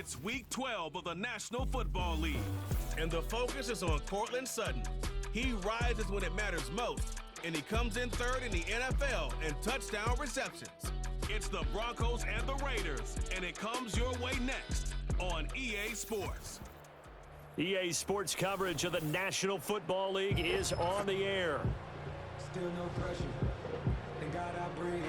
It's Week 12 of the National Football League, and the focus is on Courtland Sutton. He rises when it matters most, and he comes in third in the NFL in touchdown receptions. It's the Broncos and the Raiders, and it comes your way next on EA Sports. EA Sports coverage of the National Football League is on the air. Still no pressure. Thank God I breathe.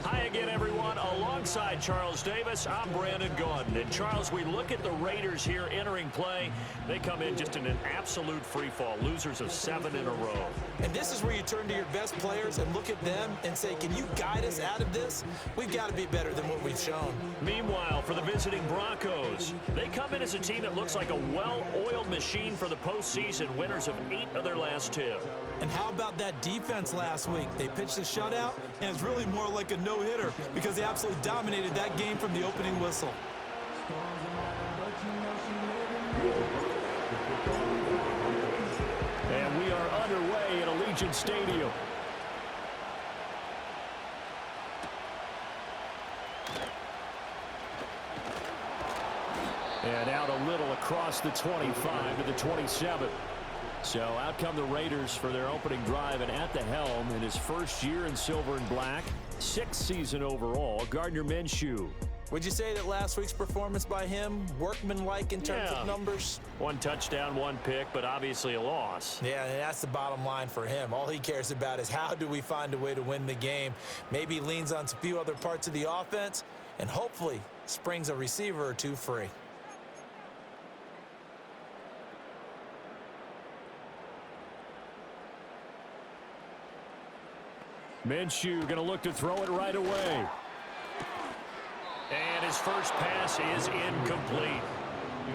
Hi again, everyone. Alongside Charles Davis, I'm Brandon Gordon. And Charles, we look at the Raiders here entering play. They come in just in an absolute free fall, losers of 7 in a row. And this is where you turn to your best players and look at them and say, can you guide us out of this? We've got to be better than what we've shown. Meanwhile, for the visiting Broncos, they come in as a team that looks like a well-oiled machine for the postseason, winners of 8 of their last 10. And how about that defense last week? They pitched a shutout, and it's really more like a no-hitter because they absolutely dominated that game from the opening whistle. And we are underway at Allegiant Stadium. And out a little across the 25 to the 27. So out come the Raiders for their opening drive, and at the helm in his first year in silver and black, 6th season overall, Gardner Minshew. Would you say that last week's performance by him, workmanlike in terms of numbers? 1 touchdown, 1 pick, but obviously a loss. Yeah, and that's the bottom line for him. All he cares about is how do we find a way to win the game. Maybe he leans on a few other parts of the offense, and hopefully springs a receiver or two free. Minshew going to look to throw it right away. And his first pass is incomplete.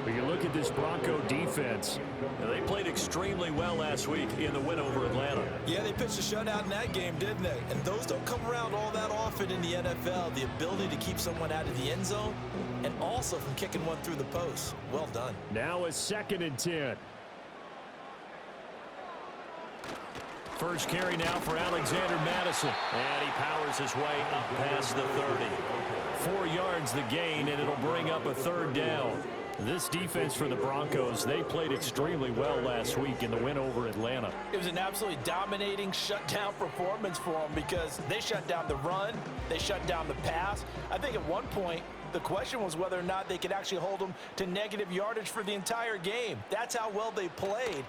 When you look at this Bronco defense, they played extremely well last week in the win over Atlanta. Yeah, they pitched a shutout in that game, didn't they? And those don't come around all that often in the NFL. The ability to keep someone out of the end zone and also from kicking one through the post. Well done. Now a 2nd and 10. First carry now for Alexander Madison. And he powers his way up past the 30. 4 yards the gain, and it'll bring up a 3rd down. This defense for the Broncos, they played extremely well last week in the win over Atlanta. It was an absolutely dominating shutdown performance for them because they shut down the run, they shut down the pass. I think at one point, the question was whether or not they could actually hold them to negative yardage for the entire game. That's how well they played.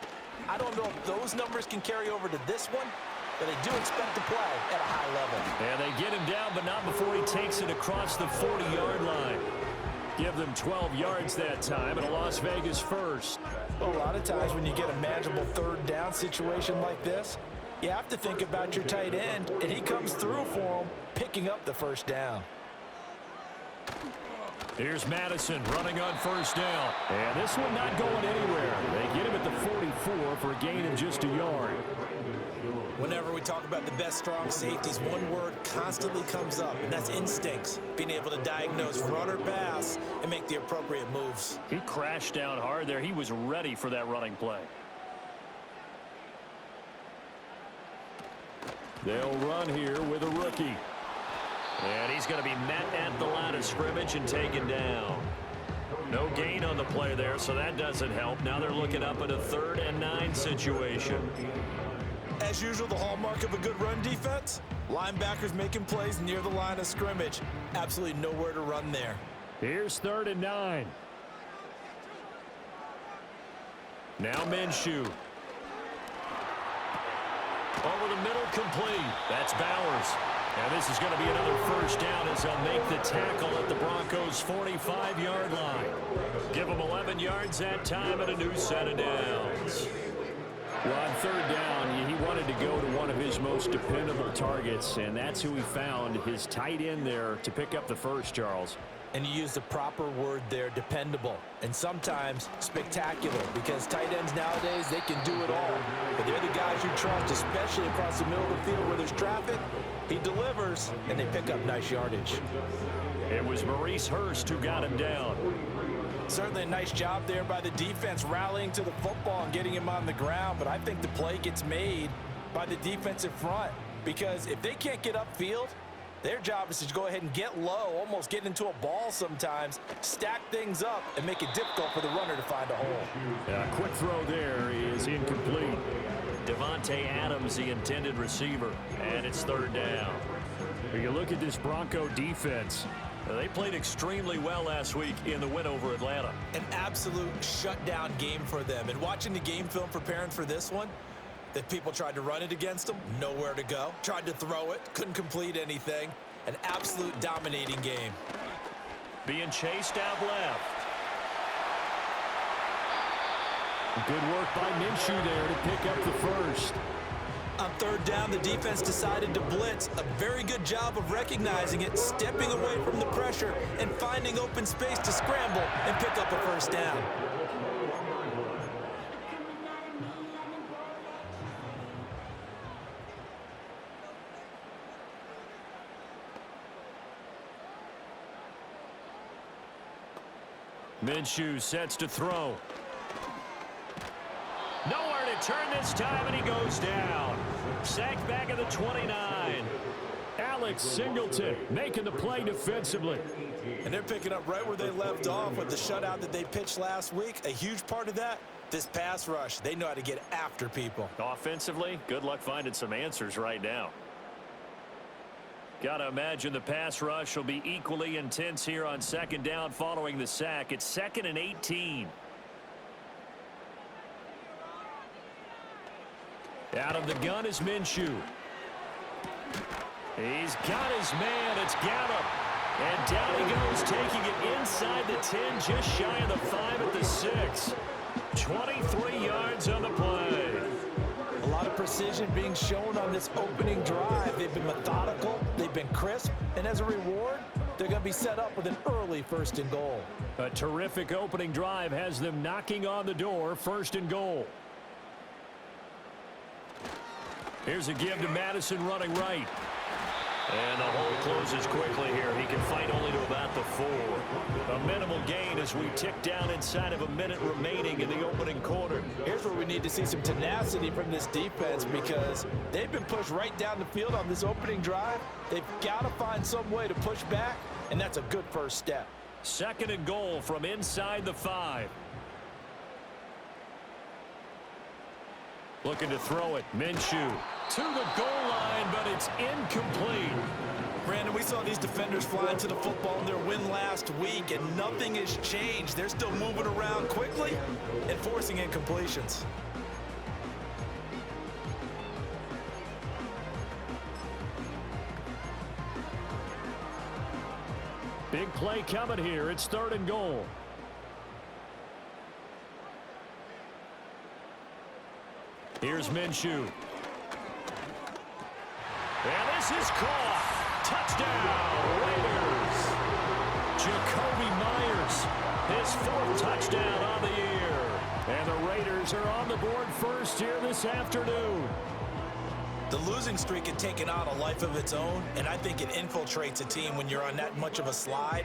I don't know if those numbers can carry over to this one, but they do expect to play at a high level. And they get him down, but not before he takes it across the 40-yard line. Give them 12 yards that time, and a Las Vegas first. Well, a lot of times when you get a manageable 3rd down situation like this, you have to think about your tight end, and he comes through for him, picking up the 1st down. Here's Madison running on 1st down. And this one not going anywhere. They get him at the 44 for a gain of just a yard. Whenever we talk about the best strong safeties, one word constantly comes up, and that's instincts. Being able to diagnose run or pass and make the appropriate moves. He crashed down hard there. He was ready for that running play. They'll run here with a rookie. And he's going to be met at the line of scrimmage and taken down. No gain on the play there, so that doesn't help. Now they're looking up at a 3rd and 9 situation. As usual, the hallmark of a good run defense, linebackers making plays near the line of scrimmage. Absolutely nowhere to run there. Here's 3rd and 9. Now Minshew. Over the middle, complete. That's Bowers. And this is going to be another 1st down as they'll make the tackle at the Broncos' 45-yard line. Give them 11 yards that time and a new set of downs. Well, on 3rd down, he wanted to go to one of his most dependable targets, and that's who he found, his tight end there, to pick up the 1st, Charles. And you use the proper word there, dependable, and sometimes spectacular, because tight ends nowadays, they can do it all. But they're the guys you trust, especially across the middle of the field where there's traffic. He delivers, and they pick up nice yardage. It was Maurice Hurst who got him down. Certainly a nice job there by the defense, rallying to the football and getting him on the ground, but I think the play gets made by the defensive front, because if they can't get upfield, Their job is to go ahead and get low, almost get into a ball sometimes, stack things up, and make it difficult for the runner to find a hole. Quick throw there is incomplete. Devontae Adams, the intended receiver, and it's third down. When you look at this Bronco defense, they played extremely well last week in the win over Atlanta. An absolute shutdown game for them. And watching the game film preparing for this one, that people tried to run it against them, nowhere to go. Tried to throw it, couldn't complete anything. An absolute dominating game. Being chased out left. Good work by Minshew there to pick up the first. On third down, the defense decided to blitz. A very good job of recognizing it, stepping away from the pressure, and finding open space to scramble and pick up a first down. Minshew sets to throw. Nowhere to turn this time, and he goes down. Sacked back at the 29. Alex Singleton making the play defensively. And they're picking up right where they left off with the shutout that they pitched last week. A huge part of that, this pass rush. They know how to get after people. Offensively, good luck finding some answers right now. Got to imagine the pass rush will be equally intense here on second down following the sack. It's 2nd and 18. Out of the gun is Minshew. He's got his man. It's Gallup. And down he goes, taking it inside the 10, just shy of the 5 at the 6. 23 yards on the play. A lot of precision being shown on this opening drive. They've been methodical, they've been crisp, and as a reward, they're going to be set up with an early 1st and goal. A terrific opening drive has them knocking on the door, 1st and goal. Here's a give to Madison running right. And the hole closes quickly here. He can fight only to about the 4. A minimal gain as we tick down inside of a minute remaining in the opening quarter. Here's where we need to see some tenacity from this defense because they've been pushed right down the field on this opening drive. They've got to find some way to push back, and that's a good first step. 2nd and goal from inside the 5. Looking to throw it. Minshew to the goal line, but it's incomplete. Brandon, we saw these defenders fly into the football in their win last week, and nothing has changed. They're still moving around quickly and forcing incompletions. Big play coming here. It's 3rd and goal. Here's Minshew. And this is caught. Touchdown, Raiders. Jacoby Myers, his 4th touchdown on the year. And the Raiders are on the board first here this afternoon. The losing streak had taken on a life of its own, and I think it infiltrates a team when you're on that much of a slide.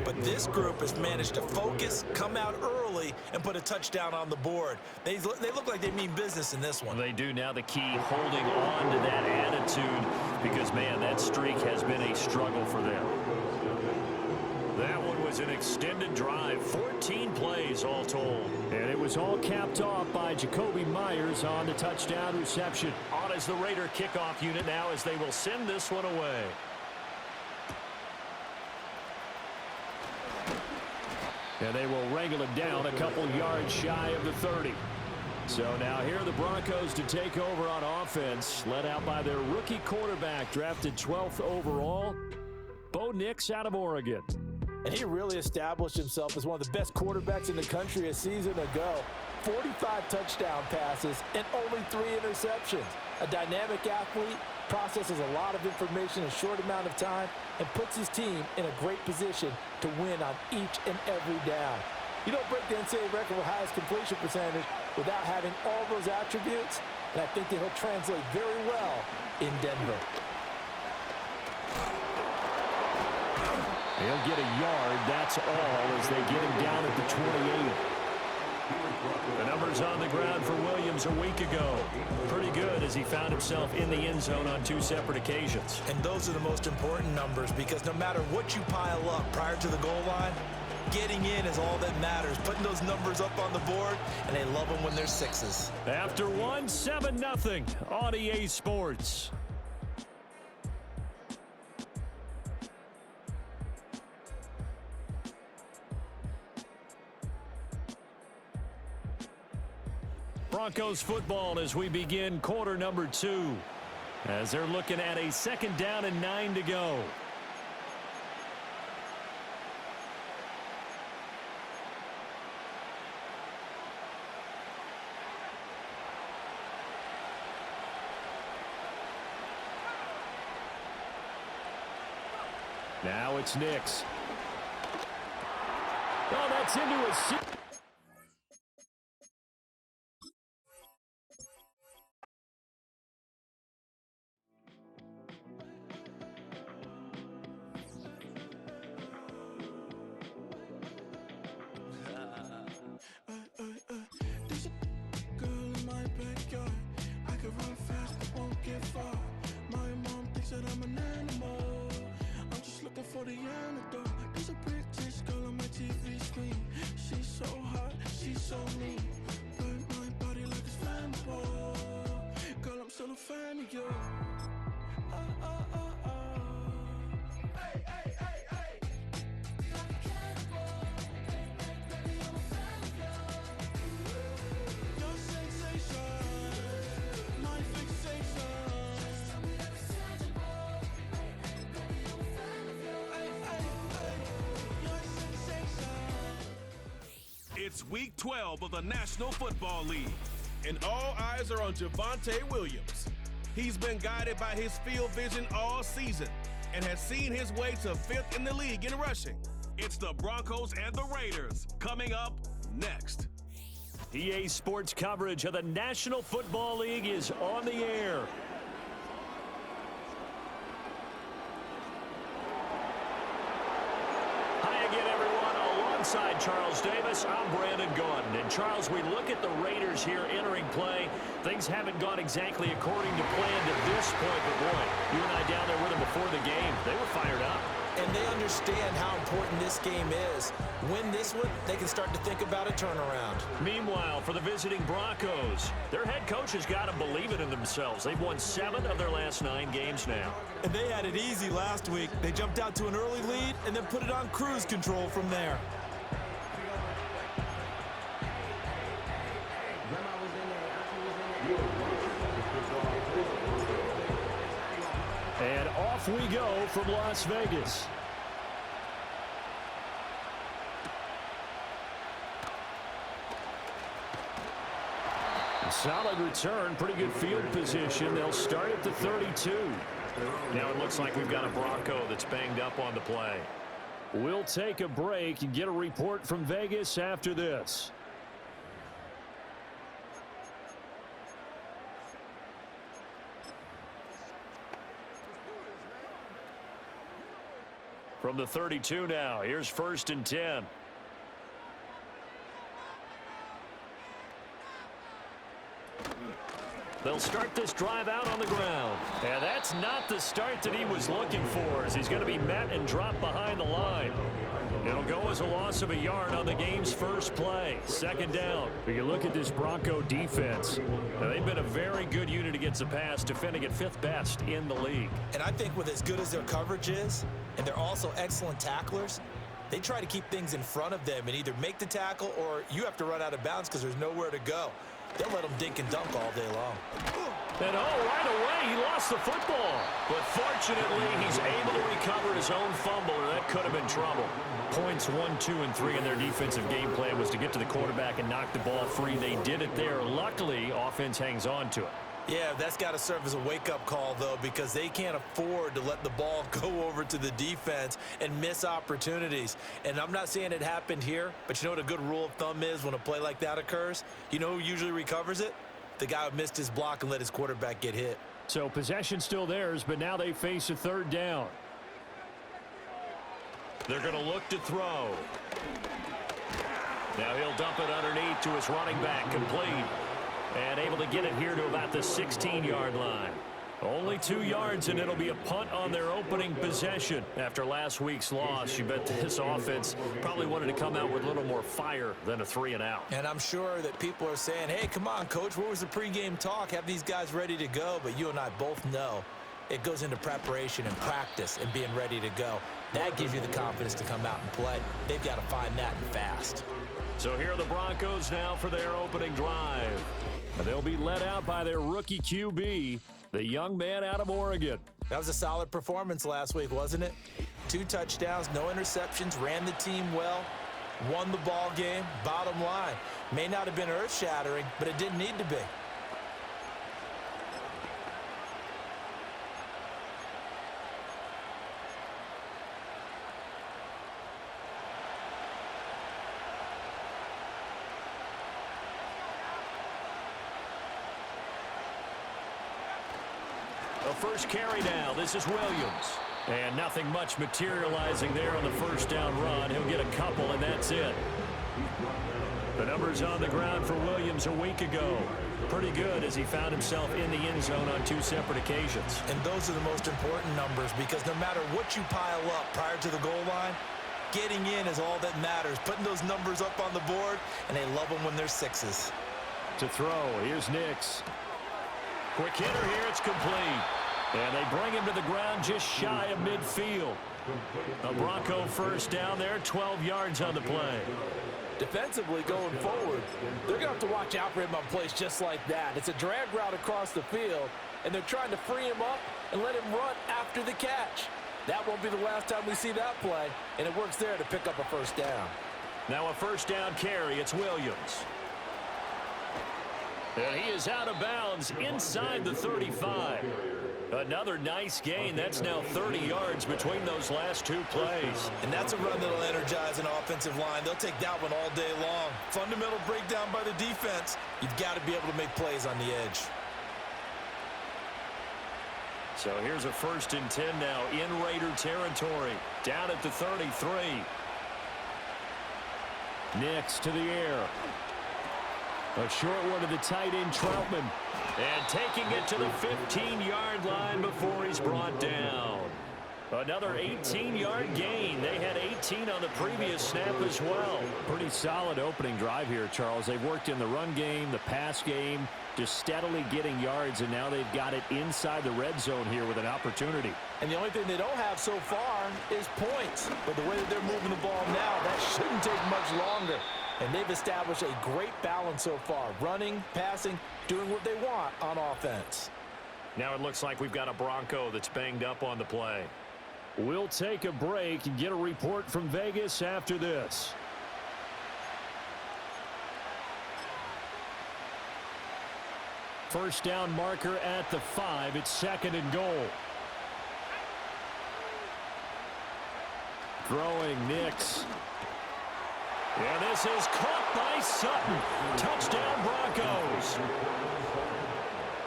But this group has managed to focus, come out early, and put a touchdown on the board. They look like they mean business in this one. They do now. The key, holding on to that attitude because, man, that streak has been a struggle for them. That one was an extended drive, 14 plays all told. And it was all capped off by Jacoby Myers on the touchdown reception. On as the Raider kickoff unit now as they will send this one away. And they will wrangle it down a couple yards shy of the 30. So now here are the Broncos to take over on offense, led out by their rookie quarterback, drafted 12th overall, Bo Nix out of Oregon. And he really established himself as one of the best quarterbacks in the country a season ago. 45 touchdown passes and only 3 interceptions. A dynamic athlete, processes a lot of information in a short amount of time, and puts his team in a great position to win on each and every down. You don't break the NCAA record with highest completion percentage without having all those attributes, and I think that he'll translate very well in Denver. He'll get a yard, that's all, as they get him down at the 28. The numbers on the ground for Williams a week ago. Pretty good as he found himself in the end zone on 2 separate occasions. And those are the most important numbers because no matter what you pile up prior to the goal line, getting in is all that matters. Putting those numbers up on the board, and they love them when they're 6s. After 1, 7-0 on EA Sports. Broncos football as we begin quarter number 2. As they're looking at a 2nd down and 9 to go. Now it's Nix. Oh, that's into a... For the antidote, there's a British girl on my TV screen. She's so hot, she's so mean. Burn my body like it's flammable. Girl, I'm still a fan of you. Hey, hey, hey, hey. Like a cannibal. Baby, I'm a fan of you. Your sensation, my fixation. It's week 12 of the National Football League, and all eyes are on Javonte Williams. He's been guided by his field vision all season and has seen his way to 5th in the league in rushing. It's the Broncos and the Raiders coming up next. EA Sports coverage of the National Football League is on the air. Alongside Charles Davis, I'm Brandon Gordon. And Charles, we look at the Raiders here entering play. Things haven't gone exactly according to plan to this point, but boy, you and I down there with them before the game, they were fired up. And they understand how important this game is. Win this one, they can start to think about a turnaround. Meanwhile, for the visiting Broncos, their head coach has got to believe it in themselves. They've won 7 of their last 9 games now. And they had it easy last week. They jumped out to an early lead and then put it on cruise control from there. And off we go from Las Vegas. Solid return, pretty good field position. They'll start at the 32. Now it looks like we've got a Bronco that's banged up on the play. We'll take a break and get a report from Vegas after this. From the 32 now, here's 1st and 10. They'll start this drive out on the ground. And that's not the start that he was looking for, as he's going to be met and dropped behind the line. It'll go as a loss of a yard on the game's first play. 2nd down. But you look at this Bronco defense. Now, they've been a very good unit against the pass, defending at 5th best in the league. And I think with as good as their coverage is, and they're also excellent tacklers, they try to keep things in front of them and either make the tackle or you have to run out of bounds because there's nowhere to go. They'll let them dink and dunk all day long. And right away, he lost the football. But fortunately, he's able to recover his own fumble, or that could have been trouble. Points 1, 2, and 3 in their defensive game plan was to get to the quarterback and knock the ball free. They did it there. Luckily, offense hangs on to it. Yeah, that's got to serve as a wake-up call, though, because they can't afford to let the ball go over to the defense and miss opportunities. And I'm not saying it happened here, but you know what a good rule of thumb is when a play like that occurs? You know who usually recovers it? The guy who missed his block and let his quarterback get hit. So possession still theirs, but now they face a 3rd down. They're going to look to throw. Now he'll dump it underneath to his running back, complete. And able to get it here to about the 16-yard line. Only 2 yards, and it'll be a punt on their opening possession. After last week's loss, you bet this offense probably wanted to come out with a little more fire than a 3-and-out. And I'm sure that people are saying, hey, come on, Coach, where was the pregame talk? Have these guys ready to go? But you and I both know it goes into preparation and practice and being ready to go. That gives you the confidence to come out and play. They've got to find that and fast. So here are the Broncos now for their opening drive. And they'll be led out by their rookie QB, the young man out of Oregon. That was a solid performance last week, wasn't it? 2 touchdowns, no interceptions, ran the team well, won the ball game. Bottom line, may not have been earth-shattering, but it didn't need to be. The first carry now. This is Williams. And nothing much materializing there on the first down run. He'll get a couple, and that's it. The numbers on the ground for Williams a week ago. Pretty good as he found himself in the end zone on 2 separate occasions. And those are the most important numbers because no matter what you pile up prior to the goal line, getting in is all that matters. Putting those numbers up on the board, and they love them when they're 6s. To throw, here's Nix. Quick hitter here, it's complete. And they bring him to the ground just shy of midfield. A Bronco first down there, 12 yards on the play. Defensively going forward, they're going to have to watch out for him on plays just like that. It's a drag route across the field, and they're trying to free him up and let him run after the catch. That won't be the last time we see that play, and it works there to pick up a first down. Now a first down carry, it's Williams. And he is out of bounds inside the 35. Another nice gain. That's now 30 yards between those last 2 plays. And that's a run that'll energize an offensive line. They'll take that one all day long. Fundamental breakdown by the defense. You've got to be able to make plays on the edge. So here's a 1st and 10 now in Raider territory. Down at the 33. Nix to the air. A short one to the tight end, Troutman. And taking it to the 15-yard line before he's brought down. Another 18-yard gain. They had 18 on the previous snap as well. Pretty solid opening drive here, Charles. They've worked in the run game, the pass game, just steadily getting yards, and now they've got it inside the red zone here with an opportunity. And the only thing they don't have so far is points. But the way that they're moving the ball now, that shouldn't take much longer. And they've established a great balance so far. Running, passing, doing what they want on offense. Now it looks like we've got a Bronco that's banged up on the play. We'll take a break and get a report from Vegas after this. First down marker at the 5. It's 2nd and goal. Throwing Nix. And this is caught by Sutton. Touchdown Broncos.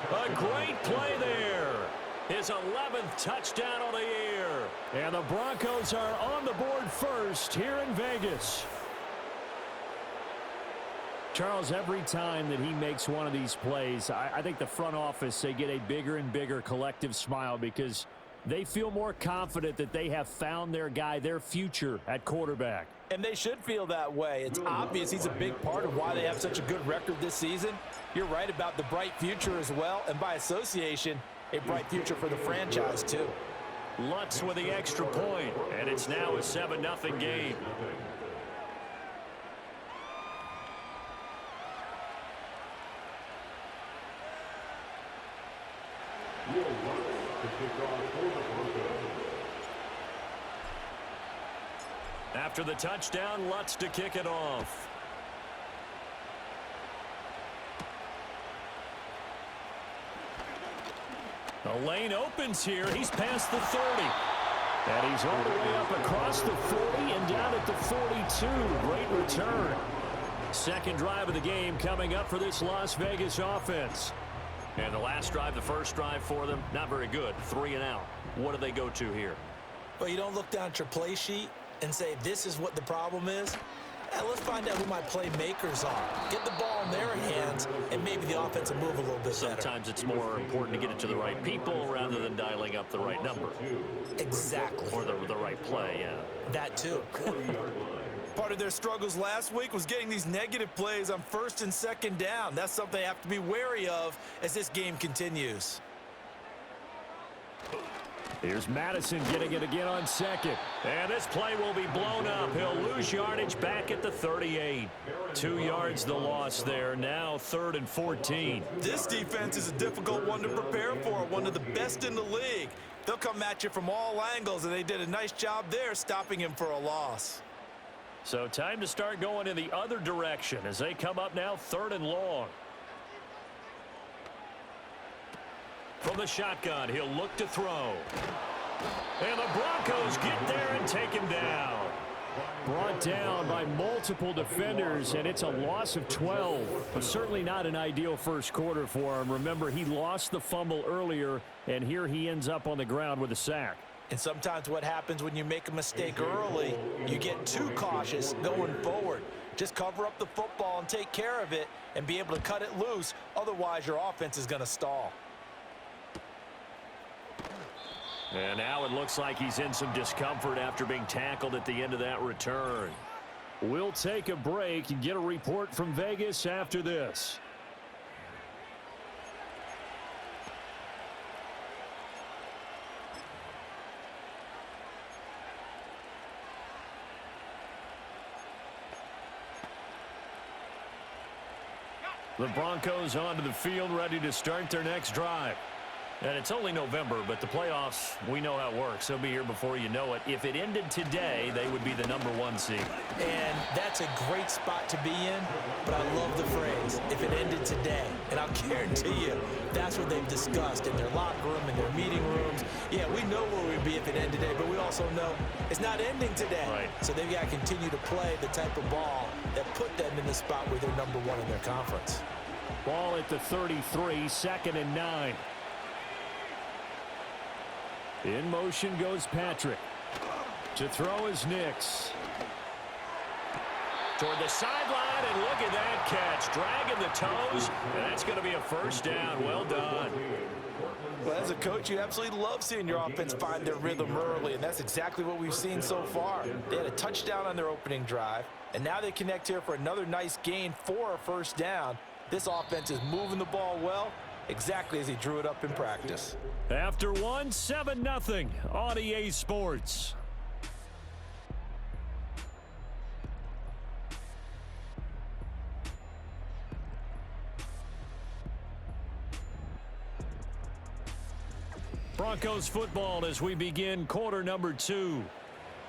A great play there. His 11th touchdown on the year. And the Broncos are on the board first here in Vegas. Charles, every time that he makes one of these plays, I think the front office, they get a bigger and bigger collective smile because they feel more confident that they have found their guy, their future at quarterback. And they should feel that way. It's obvious he's a big part of why they have such a good record this season. You're right about the bright future as well, and by association, a bright future for the franchise too. Lutz with the extra point, and it's now a 7-0 game. After the touchdown, Lutz to kick it off. The lane opens here. He's past the 30. And he's all the way up across the 40 and down at the 42. Great return. Second drive of the game coming up for this Las Vegas offense. And the last drive, the first drive for them, not very good. 3 and out. What do they go to here? Well, you don't look down at your play sheet and say this is what the problem is. And let's find out who my playmakers are. Get the ball in their hands, and maybe the offense will move a little bit better. Sometimes it's more important to get it to the right people rather than dialing up the right number. Exactly. Or the right play, yeah. That too. Part of their struggles last week was getting these negative plays on first and second down. That's something they have to be wary of as this game continues. Here's Madison getting it again on second. And this play will be blown up. He'll lose yardage back at the 38. 2 yards the loss there. Now 3rd and 14. This defense is a difficult one to prepare for. One of the best in the league. They'll come at you from all angles, and they did a nice job there stopping him for a loss. So time to start going in the other direction as they come up now 3rd and long. From the shotgun, he'll look to throw. And the Broncos get there and take him down. Brought down by multiple defenders, and it's a loss of 12. But certainly not an ideal first quarter for him. Remember, he lost the fumble earlier, and here he ends up on the ground with a sack. And sometimes what happens when you make a mistake early, you get too cautious going forward. Just cover up the football and take care of it and be able to cut it loose. Otherwise, your offense is going to stall. And now it looks like he's in some discomfort after being tackled at the end of that return. We'll take a break and get a report from Vegas after this. The Broncos onto the field, ready to start their next drive. And it's only November, but the playoffs, we know how it works. They'll be here before you know it. If it ended today, they would be the #1 seed. And that's a great spot to be in, but I love the phrase, if it ended today. And I'll guarantee you, that's what they've discussed in their locker room, in their meeting rooms. Yeah, we know where we'd be if it ended today, but we also know it's not ending today. Right. So they've got to continue to play the type of ball that put them in the spot where they're #1 in their conference. Ball at the 33, 2nd and 9. In motion goes Patrick. To throw is Nix. Toward the sideline, and look at that catch. Dragging the toes, and that's going to be a first down. Well done. Well, as a coach, you absolutely love seeing your offense find their rhythm early, and that's exactly what we've seen so far. They had a touchdown on their opening drive, and now they connect here for another nice gain for a first down. This offense is moving the ball well, exactly as he drew it up in practice. After 1, 7-0 on EA Sports. Broncos football as we begin quarter number 2.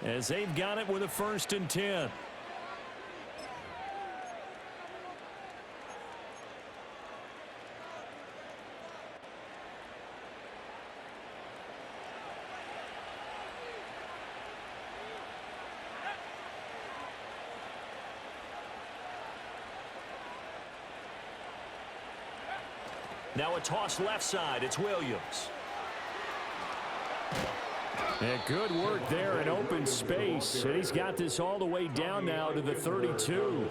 As they've got it with a 1st and 10. Now a toss left side. It's Williams. And good work there in open space. And he's got this all the way down now to the 32.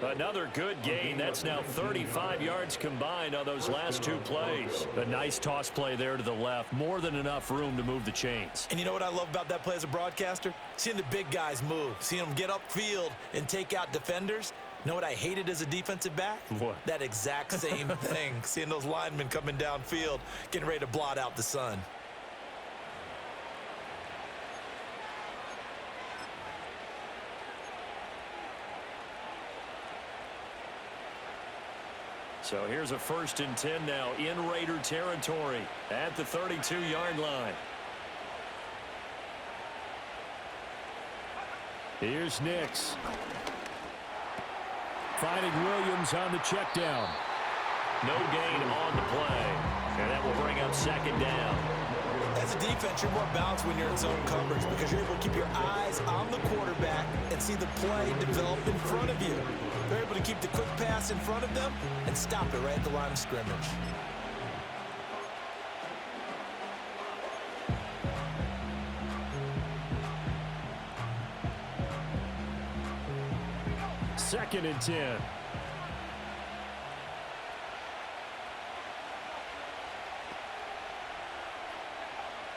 Another good gain. That's now 35 yards combined on those last 2 plays. A nice toss play there to the left. More than enough room to move the chains. And you know what I love about that play as a broadcaster? Seeing the big guys move. Seeing them get upfield and take out defenders. You know what I hated as a defensive back? What? That exact same thing. Seeing those linemen coming downfield, getting ready to blot out the sun. So here's a 1st and 10 now in Raider territory at the 32-yard line. Here's Nix. Finding Williams on the check down. No gain on the play. And that will bring up 2nd down. As a defense, you're more balanced when you're in zone coverage because you're able to keep your eyes on the quarterback and see the play develop in front of you. They're able to keep the quick pass in front of them and stop it right at the line of scrimmage. 2nd and 10.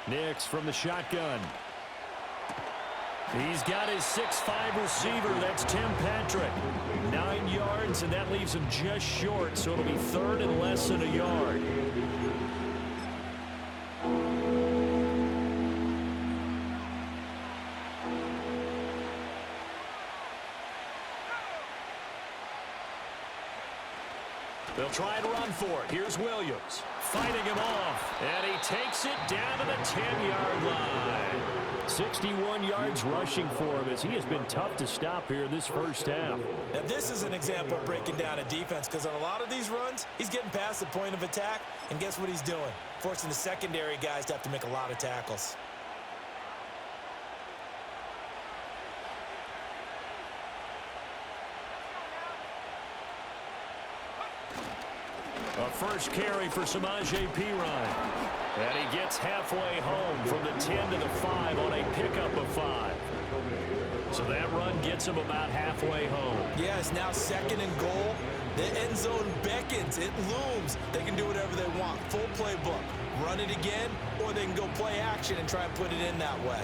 Nix from the shotgun. He's got his 6'5" receiver. That's Tim Patrick. 9 yards, and that leaves him just short, so it'll be 3rd and less than a yard. They'll try and run for it. Here's Williams fighting him off, and he takes it down to the 10-yard line. 61 yards rushing for him as he has been tough to stop here this first half. Now, this is an example of breaking down a defense because on a lot of these runs, he's getting past the point of attack, and guess what he's doing? Forcing the secondary guys to have to make a lot of tackles. A first carry for Samaje Perine. And he gets halfway home from the 10 to the 5 on a pickup of 5. So that run gets him about halfway home. Yeah, it's now 2nd and goal. The end zone beckons. It looms. They can do whatever they want. Full playbook. Run it again, or they can go play action and try and put it in that way.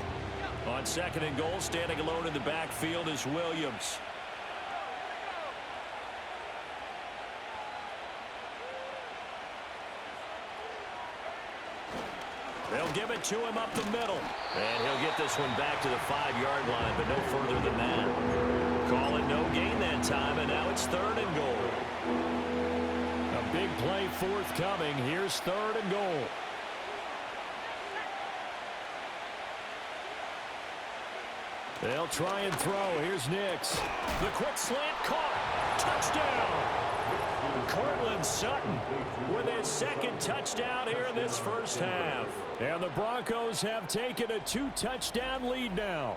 On 2nd and goal, standing alone in the backfield is Williams. They'll give it to him up the middle. And he'll get this one back to the 5-yard line, but no further than that. Call it no gain that time, and now it's 3rd and goal. A big play forthcoming. Here's 3rd and goal. They'll try and throw. Here's Nix. The quick slant caught. Touchdown. Cortland Sutton with his 2nd touchdown here in this first half. And the Broncos have taken a 2-touchdown lead now.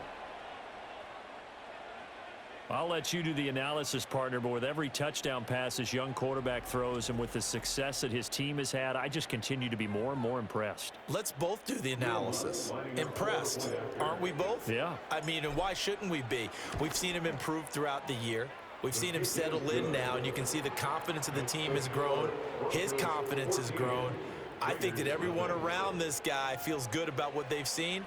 I'll let you do the analysis, partner, but with every touchdown pass this young quarterback throws and with the success that his team has had, I just continue to be more and more impressed. Let's both do the analysis. Impressed, aren't we both? Yeah. I mean, and why shouldn't we be? We've seen him improve throughout the year. We've seen him settle in now, and you can see the confidence of the team has grown. His confidence has grown. I think that everyone around this guy feels good about what they've seen,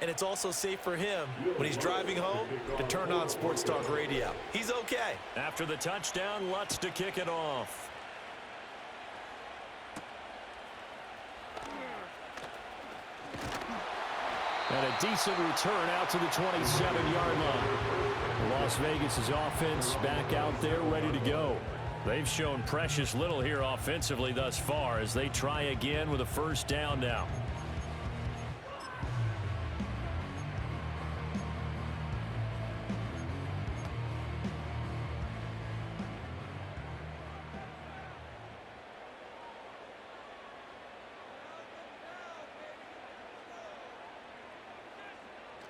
and it's also safe for him when he's driving home to turn on Sports Talk Radio. He's okay. After the touchdown, Lutz to kick it off. And a decent return out to the 27-yard line. Las Vegas' offense back out there ready to go. They've shown precious little here offensively thus far as they try again with a first down now.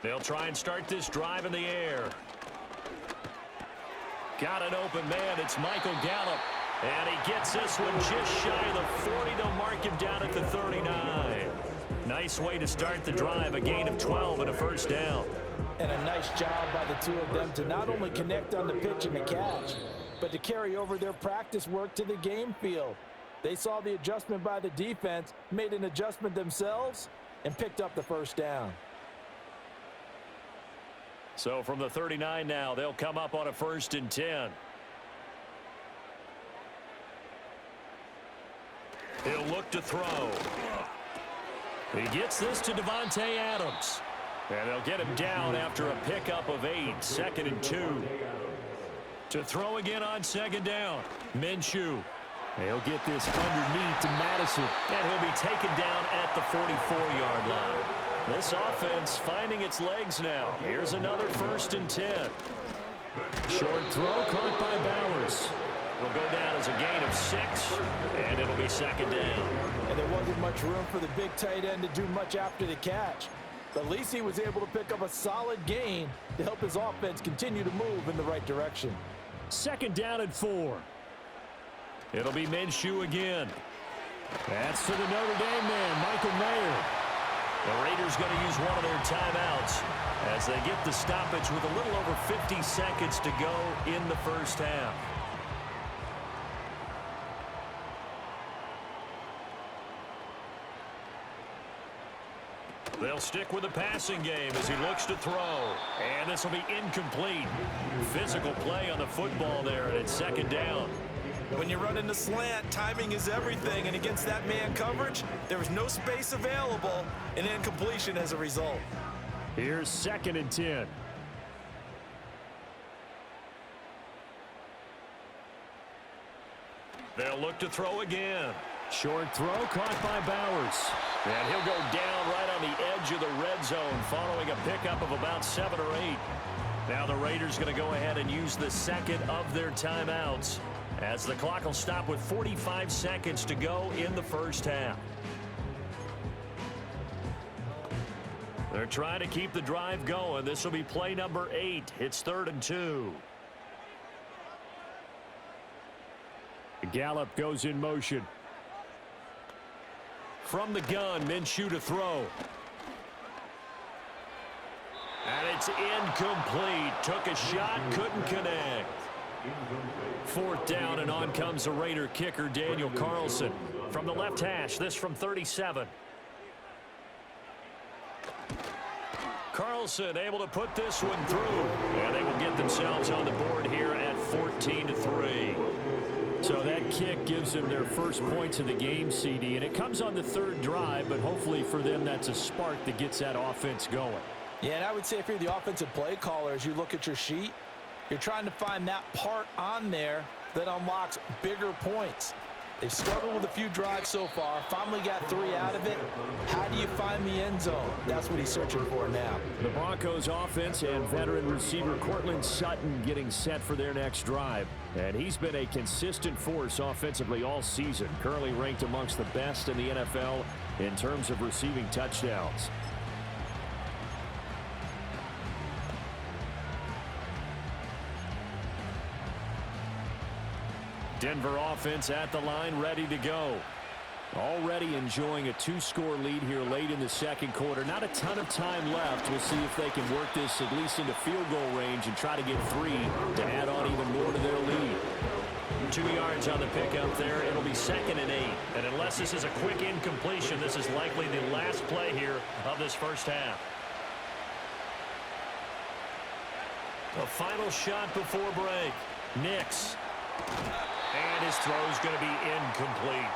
They'll try and start this drive in the air. Got an open man. It's Michael Gallup. And he gets this one just shy of the 40. They'll mark him down at the 39. Nice way to start the drive. A gain of 12 and a first down. And a nice job by the two of them to not only connect on the pitch and the catch, but to carry over their practice work to the game field. They saw the adjustment by the defense, made an adjustment themselves, and picked up the first down. So from the 39 now, they'll come up on a 1st and 10. He'll look to throw. He gets this to Devontae Adams. And they'll get him down after a pickup of 8. 2nd and 2. To throw again on 2nd down. Minshew. He'll get this underneath to Madison. And he'll be taken down at the 44-yard line. This offense finding its legs now. Here's another 1st and 10. Short throw caught by Bowers. Will go down as a gain of 6, and it'll be 2nd down. And there wasn't much room for the big tight end to do much after the catch. But at least he was able to pick up a solid gain to help his offense continue to move in the right direction. 2nd down and 4. It'll be Minshew again. That's to the Notre Dame man, Michael Mayer. The Raiders going to use one of their timeouts as they get the stoppage with a little over 50 seconds to go in the first half. They'll stick with the passing game as he looks to throw. And this will be incomplete. Physical play on the football there, and it's second down. When you run into slant, timing is everything, and against that man coverage, there was no space available, and incompletion as a result. Here's 2nd and 10. They'll look to throw again. Short throw caught by Bowers. And he'll go down right on the edge of the red zone following a pickup of about 7 or 8. Now the Raiders going to go ahead and use the second of their timeouts as the clock will stop with 45 seconds to go in the first half. They're trying to keep the drive going. This will be play number 8. It's 3rd and 2. Gallup goes in motion. From the gun, Minshew to throw. And it's incomplete. Took a shot, couldn't connect. 4th down, and on comes the Raider kicker, Daniel Carlson. From the left hash, this from 37. Carlson able to put this one through. And they will get themselves on the board here at 14-3. So that kick gives them their first points of the game, CD, and it comes on the 3rd drive, but hopefully for them that's a spark that gets that offense going. Yeah, and I would say if you're the offensive play caller, as you look at your sheet, you're trying to find that part on there that unlocks bigger points. They've struggled with a few drives so far, finally got 3 out of it. How do you find the end zone? That's what he's searching for now. The Broncos offense and veteran receiver Cortland Sutton getting set for their next drive. And he's been a consistent force offensively all season, currently ranked amongst the best in the NFL in terms of receiving touchdowns. Denver offense at the line, ready to go. Already enjoying a 2-score lead here late in the second quarter. Not a ton of time left. We'll see if they can work this at least into field goal range and try to get 3 to add on even more to their lead. 2 yards on the pickup there. It'll be 2nd and 8. And unless this is a quick incompletion, this is likely the last play here of this first half. A final shot before break. Nix. And his throw is going to be incomplete.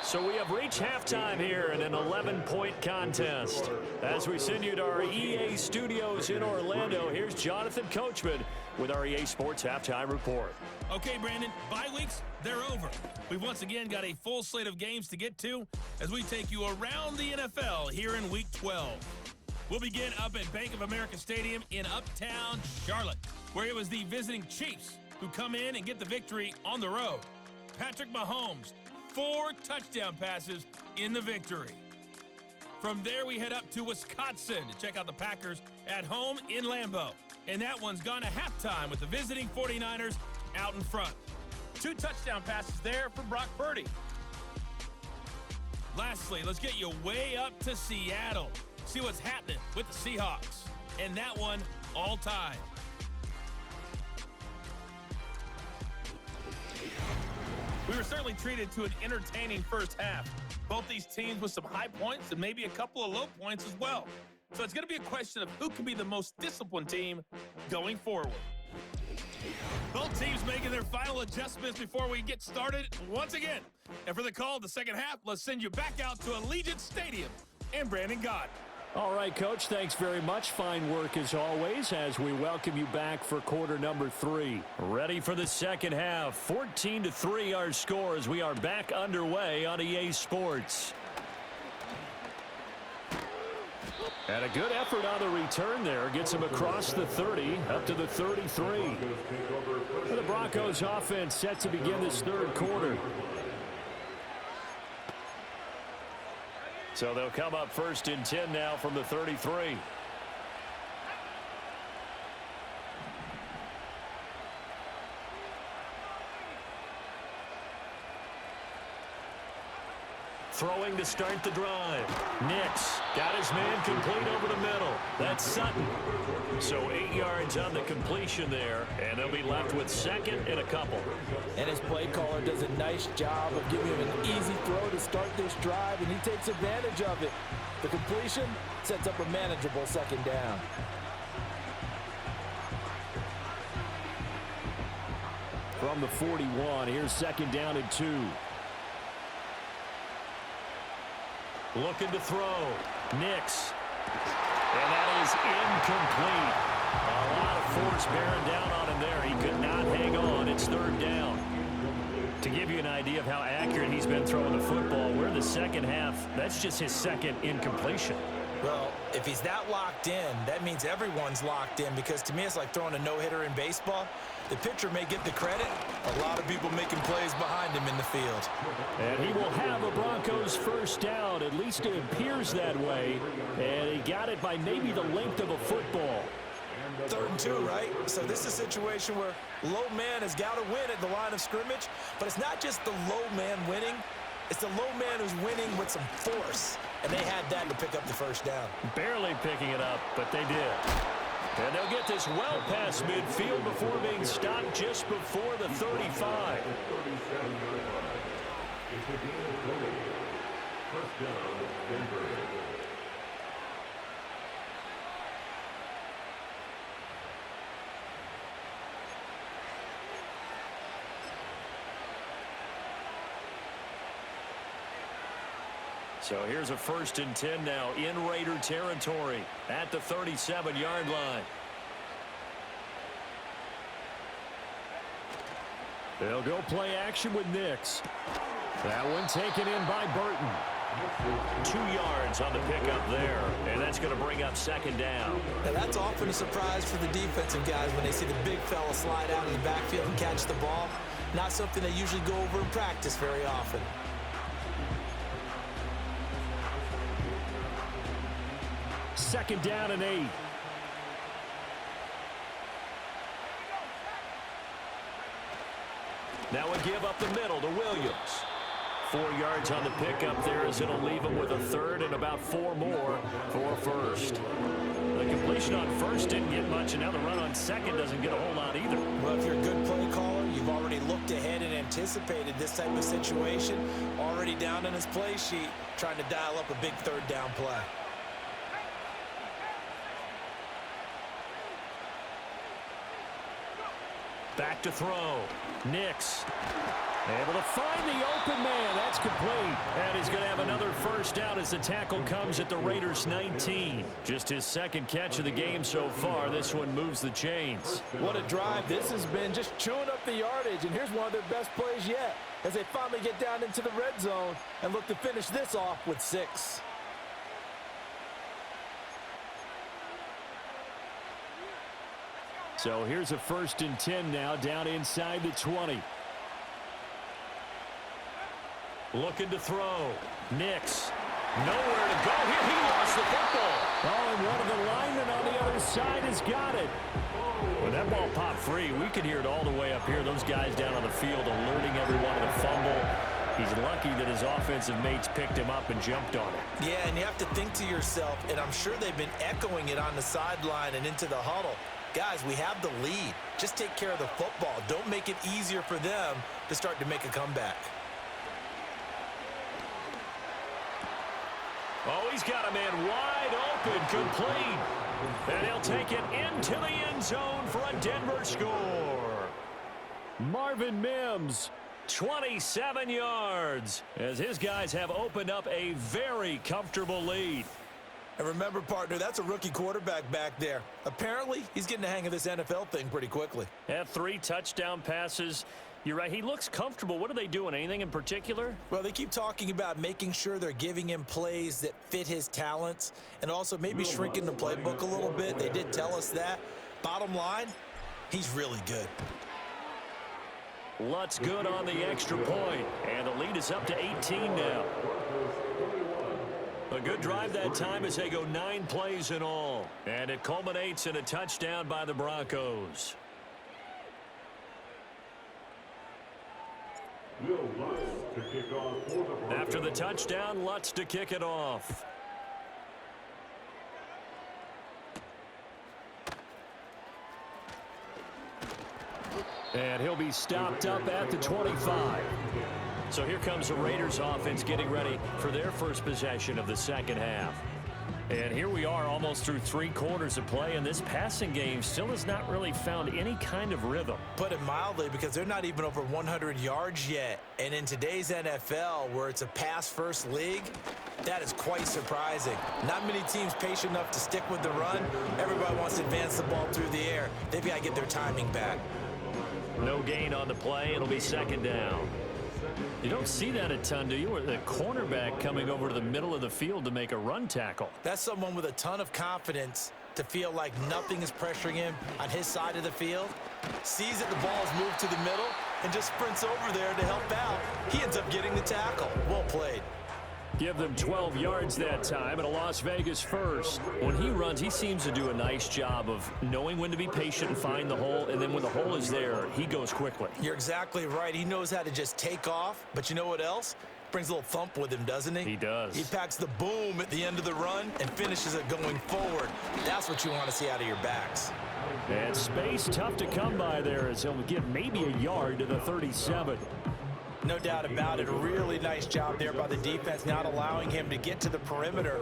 So we have reached halftime here in an 11-point contest. As we send you to our EA studios in Orlando, here's Jonathan Coachman with our EA Sports Halftime Report. Okay, Brandon, bye weeks, they're over. We've once again got a full slate of games to get to as we take you around the NFL here in Week 12. We'll begin up at Bank of America Stadium in Uptown Charlotte, where it was the visiting Chiefs who come in and get the victory on the road. Patrick Mahomes, 4 touchdown passes in the victory. From there, we head up to Wisconsin to check out the Packers at home in Lambeau. And that one's gone to halftime with the visiting 49ers out in front. 2 touchdown passes there for Brock Purdy. Lastly, let's get you way up to Seattle. See what's happening with the Seahawks. And that one all tied. We were certainly treated to an entertaining first half. Both these teams with some high points and maybe a couple of low points as well. So it's going to be a question of who can be the most disciplined team going forward. Both teams making their final adjustments before we get started once again. And for the call of the second half, let's send you back out to Allegiant Stadium and Brandon Gott. All right, Coach, thanks very much. Fine work as always as we welcome you back for quarter number 3. Ready for the second half. 14-3 our score as we are back underway on EA Sports. And a good effort on the return there. Gets him across the 30, up to the 33. The Broncos offense set to begin this third quarter. So they'll come up 1st and 10 now from the 33. throwing to start the drive. Nix got his man complete over the middle. That's Sutton. So 8 yards on the completion there, and they'll be left with second and a couple. And his play caller does a nice job of giving him an easy throw to start this drive, and he takes advantage of it. The completion sets up a manageable second down. From the 41, here's second down and 2. Looking to throw. Nix. And that is incomplete. A lot of force bearing down on him there. He could not hang on. It's third down. To give you an idea of how accurate he's been throwing the football, we're in the second half. That's just his second incompletion. Well, if he's that locked in, that means everyone's locked in, because to me it's like throwing a no-hitter in baseball. The pitcher may get the credit. A lot of people making plays behind him in the field. And he will have a Broncos first down. At least it appears that way. And he got it by maybe the length of a football. 3rd and 2, right? So this is a situation where low man has got to win at the line of scrimmage. But it's not just the low man winning. It's the low man who's winning with some force. And they had that to pick up the first down. Barely picking it up, but they did. And they'll get this well past midfield before being stopped just before the 35. So here's a 1st and 10 now in Raider territory at the 37-yard line. They'll go play action with Nix. That one taken in by Burton. 2 yards on the pickup there, and that's going to bring up second down. Now that's often a surprise for the defensive guys when they see the big fella slide out in the backfield and catch the ball. Not something they usually go over in practice very often. Second down and 8. Now a give up the middle to Williams. 4 yards on the pickup there, as it'll leave him with a 3rd and about 4 more for first. The completion on first didn't get much, and now the run on second doesn't get a whole lot either. Well, if you're a good play caller, you've already looked ahead and anticipated this type of situation. Already down in his play sheet, trying to dial up a big 3rd down play. Back to throw. Nix able to find the open man. That's complete. And he's going to have another first down as the tackle comes at the Raiders' 19. Just his 2nd catch of the game so far. This one moves the chains. What a drive this has been, just chewing up the yardage. And here's one of their best plays yet as they finally get down into the red zone and look to finish this off with 6. So here's a 1st and 10 now, down inside the 20. Looking to throw. Nix. Nowhere to go here. He lost the football. Oh, and one of the linemen on the other side has got it. When that ball popped free, we could hear it all the way up here. Those guys down on the field alerting everyone of the fumble. He's lucky that his offensive mates picked him up and jumped on it. Yeah, and you have to think to yourself, and I'm sure they've been echoing it on the sideline and into the huddle. Guys, we have the lead. Just take care of the football. Don't make it easier for them to start to make a comeback. Oh, he's got a man wide open, complete. And he'll take it into the end zone for a Denver score. Marvin Mims, 27 yards, as his guys have opened up a very comfortable lead. And remember, partner, that's a rookie quarterback back there. Apparently, he's getting the hang of this NFL thing pretty quickly. Had 3 touchdown passes. You're right, he looks comfortable. What are they doing? Anything in particular? Well, they keep talking about making sure they're giving him plays that fit his talents and also maybe shrinking the playbook a little bit. They did tell us that. Bottom line, he's really good. Lutz good on the extra point, and the lead is up to 18 now. A good drive that time as they go 9 plays in all, and it culminates in a touchdown by the Broncos. After the touchdown, Lutz to kick it off. And he'll be stopped up at the 25. So here comes the Raiders offense getting ready for their first possession of the second half. And here we are almost through 3 quarters of play, and this passing game still has not really found any kind of rhythm. Put it mildly, because they're not even over 100 yards yet. And in today's NFL, where it's a pass-first league, that is quite surprising. Not many teams patient enough to stick with the run. Everybody wants to advance the ball through the air. They've got to get their timing back. No gain on the play. It'll be second down. You don't see that a ton, do you? Or the cornerback coming over to the middle of the field to make a run tackle. That's someone with a ton of confidence to feel like nothing is pressuring him on his side of the field. Sees that the ball is moved to the middle and just sprints over there to help out. He ends up getting the tackle. Well played. Give them 12 yards that time and a Las Vegas first. When he runs, he seems to do a nice job of knowing when to be patient and find the hole, and then when the hole is there, he goes quickly. You're exactly right. He knows how to just take off, but you know what else? Brings a little thump with him, doesn't he? He does. He packs the boom at the end of the run and finishes it going forward. That's what you want to see out of your backs. And space tough to come by there as he'll get maybe a yard to the 37. No doubt about it. A really nice job there by the defense, not allowing him to get to the perimeter.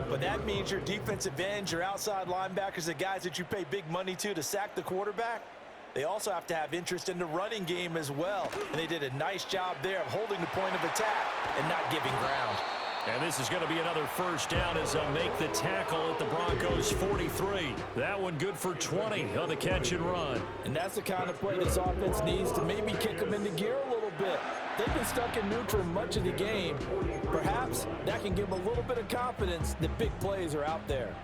But that means your defensive ends, your outside linebackers, the guys that you pay big money to sack the quarterback, they also have to have interest in the running game as well. And they did a nice job there of holding the point of attack and not giving ground. And this is going to be another first down as they'll make the tackle at the Broncos 43. That one good for 20 on the catch and run. And that's the kind of play this offense needs to maybe kick them into gear a little bit. They've been stuck in neutral much of the game. Perhaps that can give them a little bit of confidence that big plays are out there.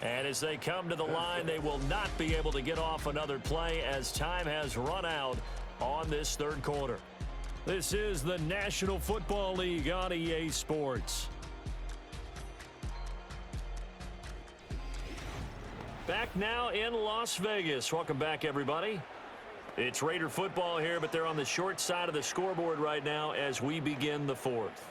And as they come to the line, they will not be able to get off another play as time has run out on this third quarter. This is the National Football League on EA Sports. Back now in Las Vegas. Welcome back, everybody. It's Raider football here, but they're on the short side of the scoreboard right now as we begin the fourth.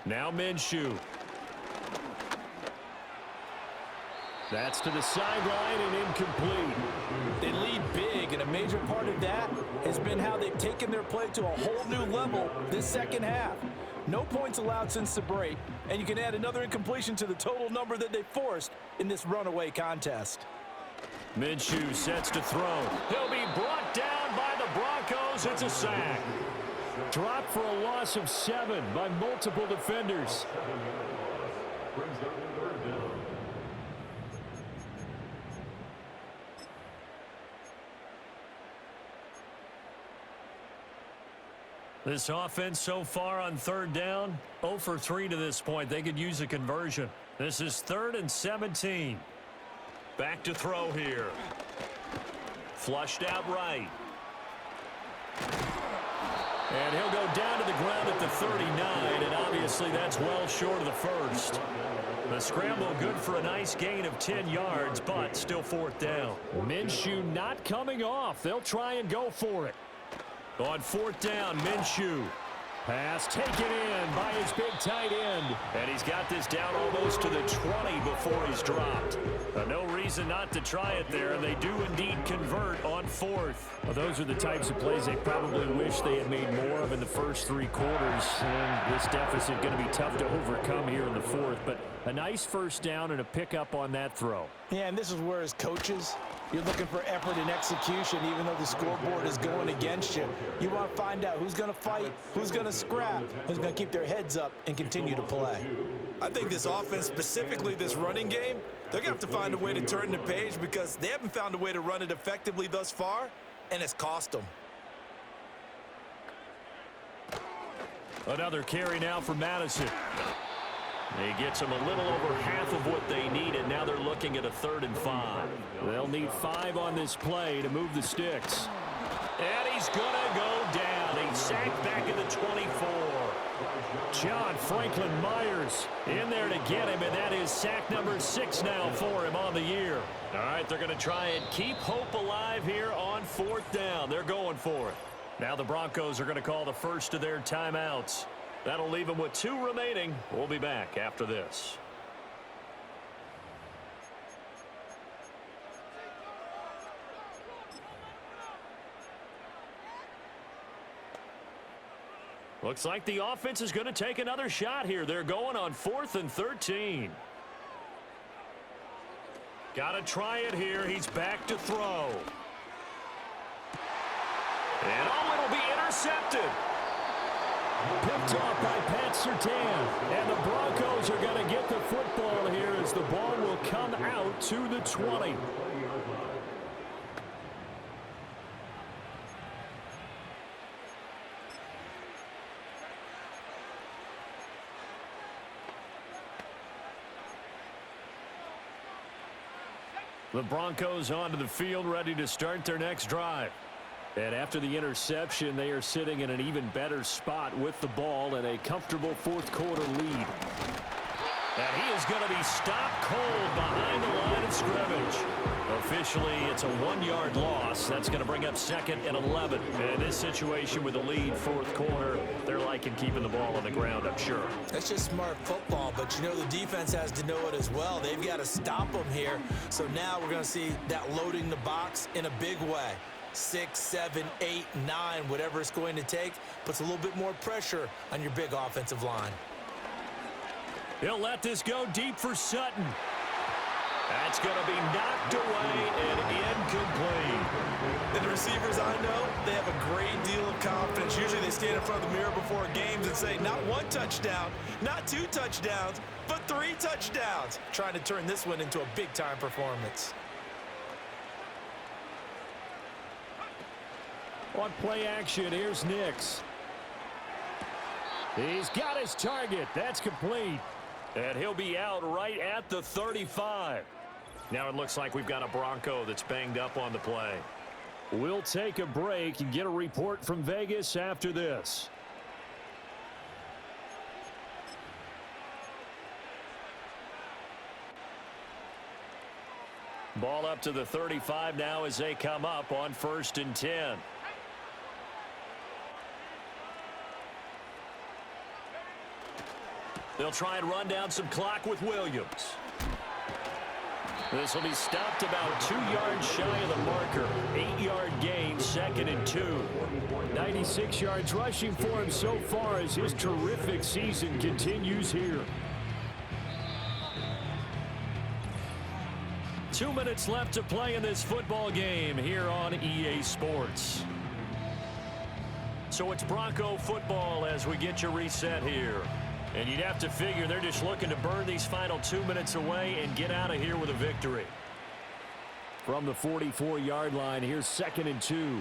Now Minshew. That's to the sideline and incomplete. They lead big, and a major part of that has been how they've taken their play to a whole new level this second half. No points allowed since the break, and you can add another incompletion to the total number that they forced in this runaway contest. Minshew sets to throw. He'll be brought down by the Broncos. It's a sack. Dropped for a loss of 7 by multiple defenders. This offense so far on third down, 0 for 3 to this point. They could use a conversion. This is 3rd and 17. Back to throw here. Flushed out right. And he'll go down to the ground at the 39, and obviously that's well short of the first. The scramble good for a nice gain of 10 yards, but still 4th down. Minshew not coming off. They'll try and go for it. On 4th down, Minshew. Pass taken in by his big tight end. And he's got this down almost to the 20 before he's dropped. No reason not to try it there, and they do indeed convert on 4th. Well, those are the types of plays they probably wish they had made more of in the first 3 quarters. And this deficit going to be tough to overcome here in the 4th. But a nice first down and a pickup on that throw. Yeah, and this is where as coaches, you're looking for effort and execution, even though the scoreboard is going against you. You want to find out who's going to fight, who's going to scrap, who's going to keep their heads up and continue to play. I think this offense, specifically this running game, they're going to have to find a way to turn the page because they haven't found a way to run it effectively thus far, and it's cost them. Another carry now for Madison. He gets them a little over half of what they need, and now they're looking at a 3rd and 5. They'll need 5 on this play to move the sticks. And he's going to go down. He's sacked back at the 24. John Franklin Myers in there to get him, and that is sack number 6 now for him on the year. All right, they're going to try and keep hope alive here on 4th down. They're going for it. Now the Broncos are going to call the first of their timeouts. That'll leave them with 2 remaining. We'll be back after this. Looks like the offense is going to take another shot here. They're going on 4th and 13. Got to try it here. He's back to throw. And it'll be intercepted. Picked off by Pat Surtain. And the Broncos are going to get the football here as the ball will come out to the 20. The Broncos onto the field, ready to start their next drive. And after the interception, they are sitting in an even better spot with the ball and a comfortable 4th quarter lead. And he is going to be stopped cold behind the line of scrimmage. Officially, it's a 1-yard loss. That's going to bring up 2nd and 11. And in this situation with the lead, 4th quarter, they're liking keeping the ball on the ground, I'm sure. That's just smart football, but you know the defense has to know it as well. They've got to stop them here. So now we're going to see that loading the box in a big way. 6, 7, 8, 9, whatever it's going to take, puts a little bit more pressure on your big offensive line. He'll let this go deep for Sutton. That's going to be knocked away and incomplete. And the receivers I know, they have a great deal of confidence. Usually they stand in front of the mirror before games and say, not 1 touchdown, not 2 touchdowns, but 3 touchdowns. Trying to turn this one into a big-time performance. On play action, here's Nix. He's got his target. That's complete. And he'll be out right at the 35. Now it looks like we've got a Bronco that's banged up on the play. We'll take a break and get a report from Vegas after this. Ball up to the 35 now as they come up on 1st and 10. They'll try and run down some clock with Williams. This will be stopped about 2 yards shy of the marker. 8-yard gain, 2nd and 2. 96 yards rushing for him so far as his terrific season continues here. 2 minutes left to play in this football game here on EA Sports. So it's Bronco football as we get you reset here. And you'd have to figure they're just looking to burn these final 2 minutes away and get out of here with a victory. From the 44-yard line, here's 2nd and 2.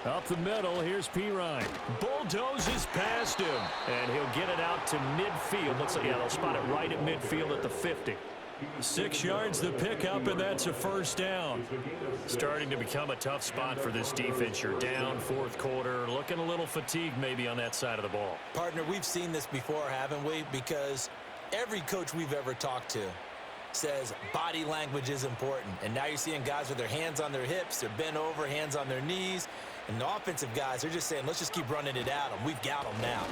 Up the middle, here's Pirine. Bulldozes past him, and he'll get it out to midfield. Looks like, yeah, they'll spot it right at midfield at the 50. 6 yards the pickup, and that's a 1st down. Starting to become a tough spot for this defense. You're down 4th quarter, looking a little fatigued maybe on that side of the ball. Partner, we've seen this before, haven't we? Because every coach we've ever talked to says body language is important. And now you're seeing guys with their hands on their hips, they're bent over, hands on their knees. And the offensive guys are just saying, let's just keep running it at them. We've got them now.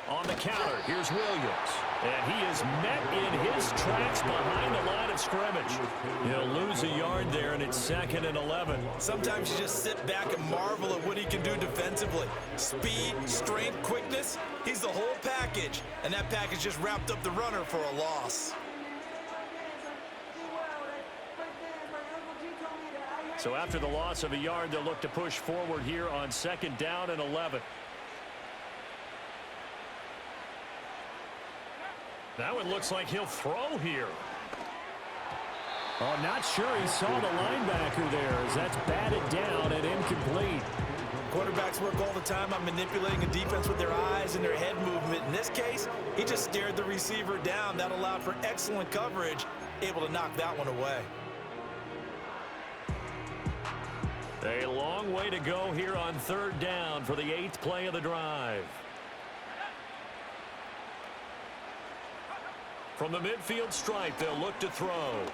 On the counter, here's Williams. And he is met in his tracks behind the line of scrimmage. He'll lose a yard there, and it's 2nd and 11. Sometimes you just sit back and marvel at what he can do defensively. Speed, strength, quickness, he's the whole package. And that package just wrapped up the runner for a loss. So after the loss of a yard, they'll look to push forward here on 2nd down and 11. That one looks like he'll throw here. Oh, not sure he saw the linebacker there as that's batted down and incomplete. Quarterbacks work all the time on manipulating a defense with their eyes and their head movement. In this case, he just stared the receiver down. That allowed for excellent coverage. able to knock that one away. A long way to go here on 3rd down for the 8th play of the drive. From the midfield stripe, they'll look to throw.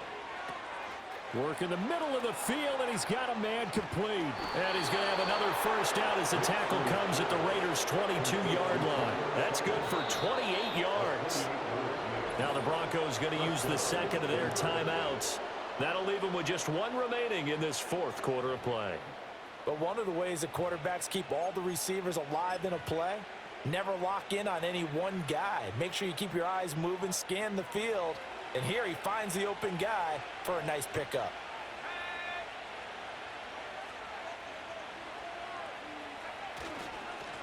Work in the middle of the field, and he's got a man complete. And he's going to have another first down as the tackle comes at the Raiders' 22-yard line. That's good for 28 yards. Now the Broncos going to use the second of their timeouts. That'll leave them with just one remaining in this 4th quarter of play. But one of the ways that quarterbacks keep all the receivers alive in a play, never lock in on any one guy. Make sure you keep your eyes moving, scan the field. And here he finds the open guy for a nice pickup.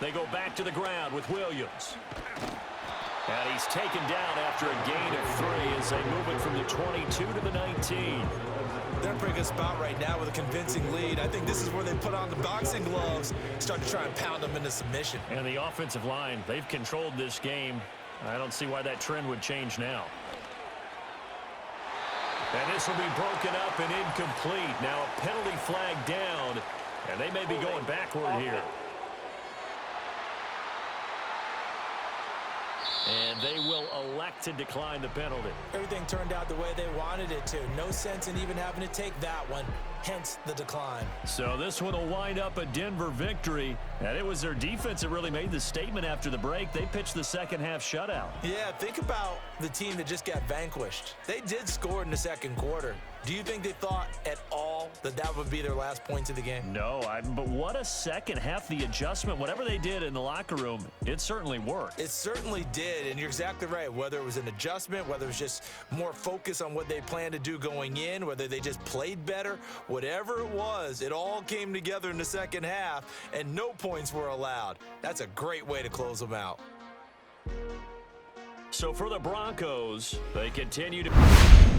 They go back to the ground with Williams. And he's taken down after a gain of 3 as they move it from the 22 to the 19. They're in a pretty good spot right now with a convincing lead. I think this is where they put on the boxing gloves, start to try and pound them into submission. And the offensive line, they've controlled this game. I don't see why that trend would change now. And this will be broken up and incomplete. Now a penalty flag down, and they may be going backward here. And they will elect to decline the penalty. Everything turned out the way they wanted it to. No sense in even having to take that one, hence the decline. So this one will wind up a Denver victory. And it was their defense that really made the statement after the break. They pitched the second half shutout. Yeah, think about the team that just got vanquished. They did score in the 2nd quarter. Do you think they thought at all that that would be their last points of the game? No, but what a second half. The adjustment, whatever they did in the locker room, it certainly worked. It certainly did, and you're exactly right. Whether it was an adjustment, whether it was just more focus on what they planned to do going in, whether they just played better, whatever it was, it all came together in the second half, and no points were allowed. That's a great way to close them out. So for the Broncos, they continue to...